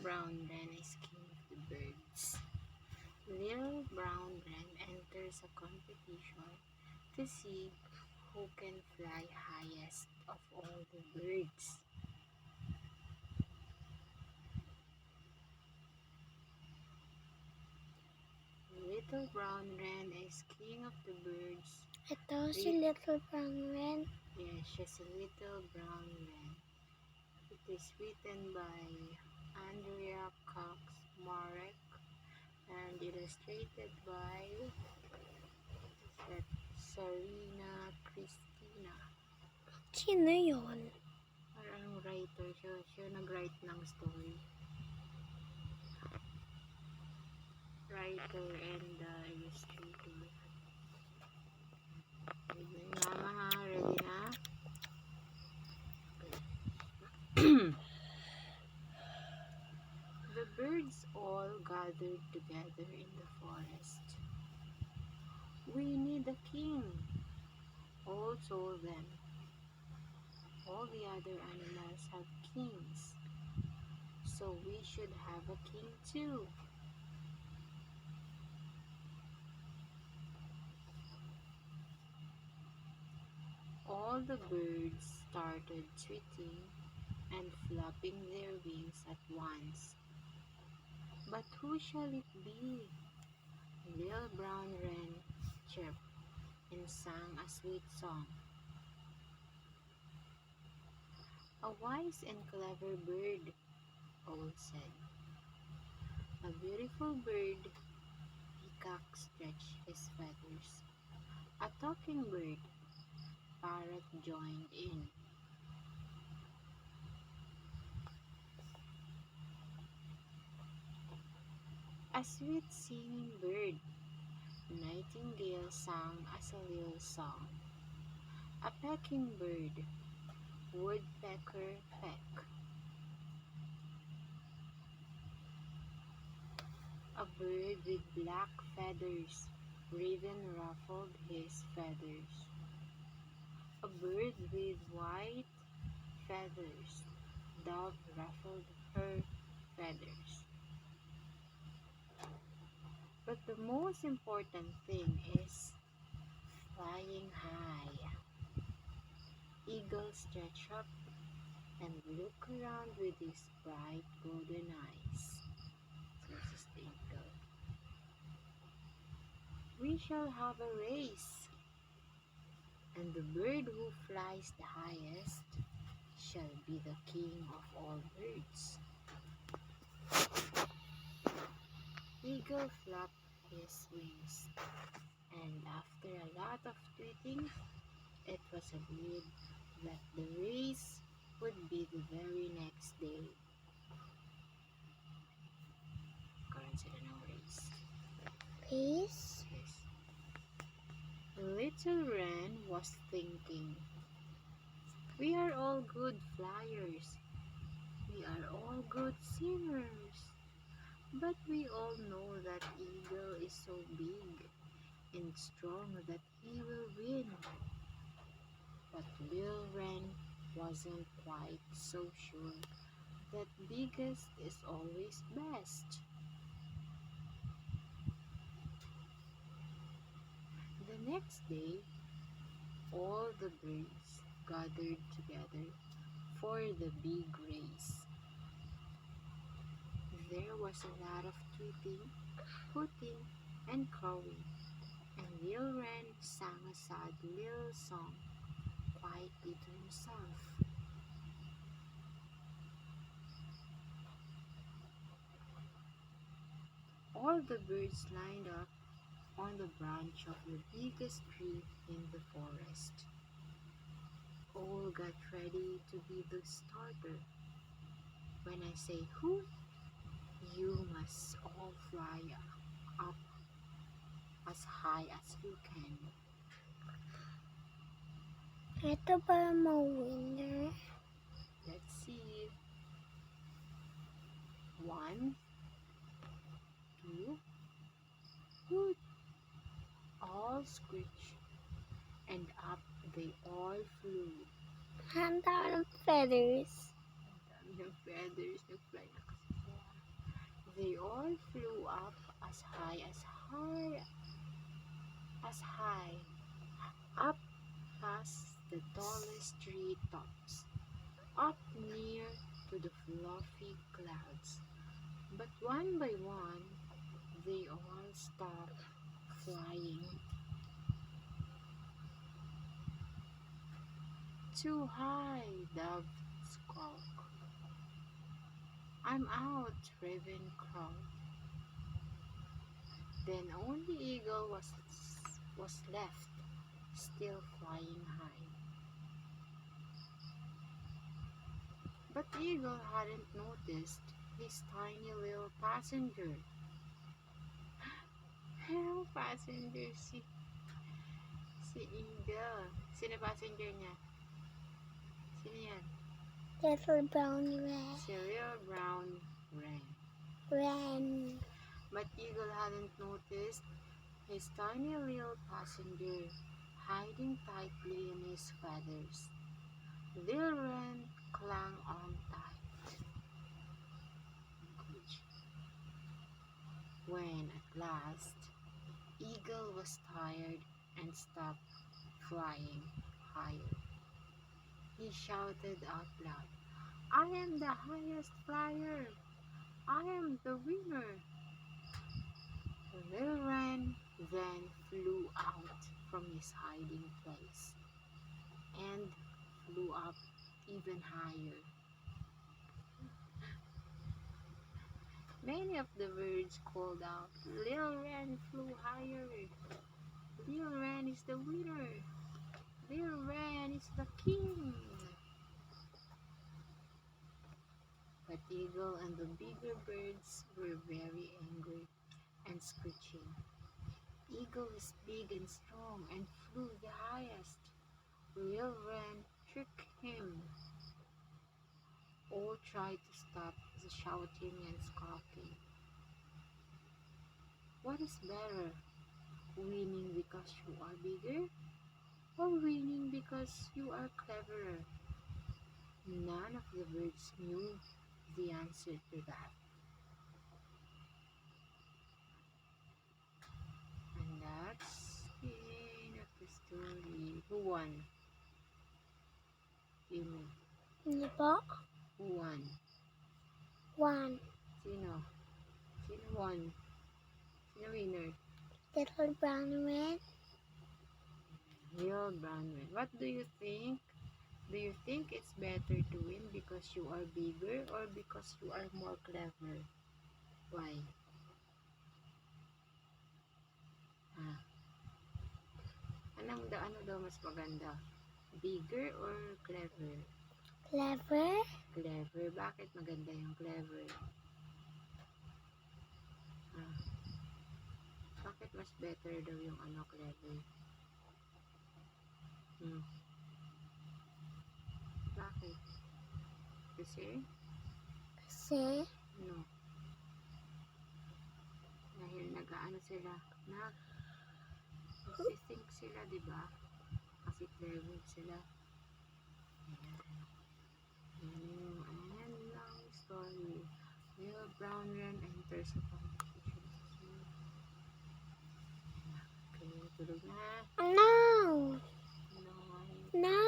Brown Wren is king of the birds. Little Brown Wren enters a competition to see who can fly highest of all the birds. Little Brown Wren is king of the birds. Ito si Little Brown Wren. Yes, she's a little brown wren. It is written by Andrea Cox Marek and illustrated by Sarina Christina. Sino yun? Parang writer siya nag-write ng story. Writer and illustrator. Ready na mama ha? Ready na? The birds all gathered together in the forest. We need a king, all told them. All the other animals have kings, so we should have a king too. All the birds started tweeting and flapping their wings at once. But who shall it be? Little Brown Wren chirped and sang a sweet song. A wise and clever bird, all said. A beautiful bird, Peacock stretched his feathers. A talking bird, Parrot joined in. A sweet singing bird, Nightingale sang as a little song. A pecking bird, Woodpecker peck. A bird with black feathers, Raven ruffled his feathers. A bird with white feathers, Dove ruffled her feathers. But the most important thing is flying high. Eagle stretched up and looked around with his bright golden eyes. So this is the eagle. We shall have a race, and the bird who flies the highest shall be the king of all birds. Eagle flapped his wings, and after a lot of tweeting, it was agreed that the race would be the very next day. Karon sila ng race. Please? Yes. Little Wren was thinking, we are all good flyers. We are all good singers. But we all know that Eagle is so big and strong that he will win. But Little Wren wasn't quite so sure that biggest is always best. The next day, all the birds gathered together for the big race. There was a lot of tweeting, hooting, and crowing, and Little Wren sang a sad little song quietly to himself. All the birds lined up on the branch of the biggest tree in the forest. All got ready to be the starter. When I say who, you must all fly up as high as you can. Ito ba ma-winner? Let's see. 1, 2, hoot! All screeched, and up they all flew. Handa ng feathers. ng feathers, nag-fly na kasi sila. They all flew up as high, up past the tallest tree tops, up near to the fluffy clouds. But one by one, they all stopped flying. Too high, Dove squawked. I'm out, Raven crowed. Then only Eagle was left, still flying high. But Eagle hadn't noticed his tiny little passenger. Hello, passenger si Eagle. Sino passenger niya? Sino yan? Little brown rat. Si Little Brown Wren. Wren. But Eagle hadn't noticed his tiny little passenger hiding tightly in his feathers. Little Wren clung on tight. When at last Eagle was tired and stopped flying higher, he shouted out loud, I am the highest flyer! I am the winner! The little wren then flew out from his hiding place and flew up even higher. Many of the birds called out, Little Wren flew higher! Little Wren is the winner! Little Wren is the king! But Eagle and the bigger birds were very angry and screeching. Eagle is big and strong and flew the highest. Little Wren tricked him. All tried to stop the shouting and squawking. What is better, winning because you are bigger or winning because you are cleverer? None of the birds knew the answer to that. And that's the end of the story. Who won? Jeimee. Hindi po. Who won? One. Sino? Sino won? Sino winner? Little brown rat. Little Brown Wren. What do you think? Do you think it's better to win because you are bigger or because you are more clever? Why? Ah, ano daw mas maganda? Bigger or clever? Clever. Clever. Bakit maganda yung clever? Ah, bakit mas better daw yung clever? Bakit? Kasi? Kasi Ano? Dahil sila, nag-think sila, di ba? Kasi clever sila. Ayan. Yan yung long story. Little Brown Wren enters a competition. Okay, tulog na. no. No. No.